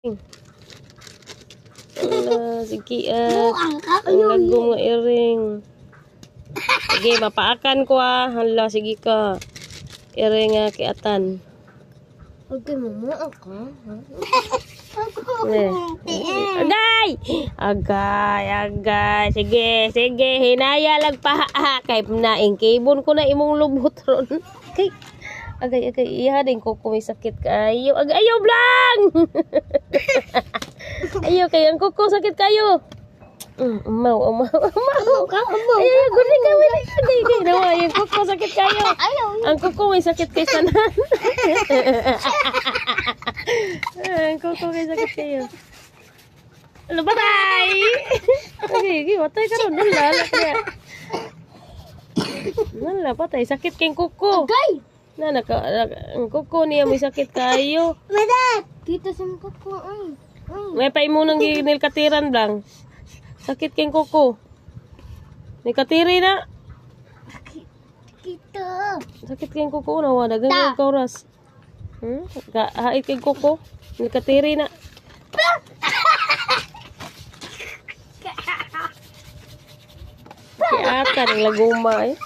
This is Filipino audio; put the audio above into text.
Ala, sige ang lago nga iring. Sige, mapaakan ko Hala, sige ka. Iring nga kiatan. Okay, mama ako. Agay! Agay. Sige. Hinaya lang pa. Kay naing kibon ko na imong lubot ron. Agay. Iya din ko kung may sakit kayo. Ayaw blang! Ayaw kayo. Ang kuko sakit kayo. Umaw. Ayaw, guli kami. Agay. Nawa, yung kuko sakit kayo. Ang kuko may sakit kay sanan. Ang kuko may sakit kayo. Ano, patay! Okay, patay ka ron. Nala, patay. Sakit kayong kuko. Okay. Ang kuko niya may sakit kayo. Madad! Kita sa kuko. May paimunang nilkatiran lang. Sakit kayong kuko. Nilkatiri na. Kita. Sakit kayong kuko. Nawa, dagang kauras. Hait kayong kuko. Nilkatiri na. Kaya ka ng laguma eh.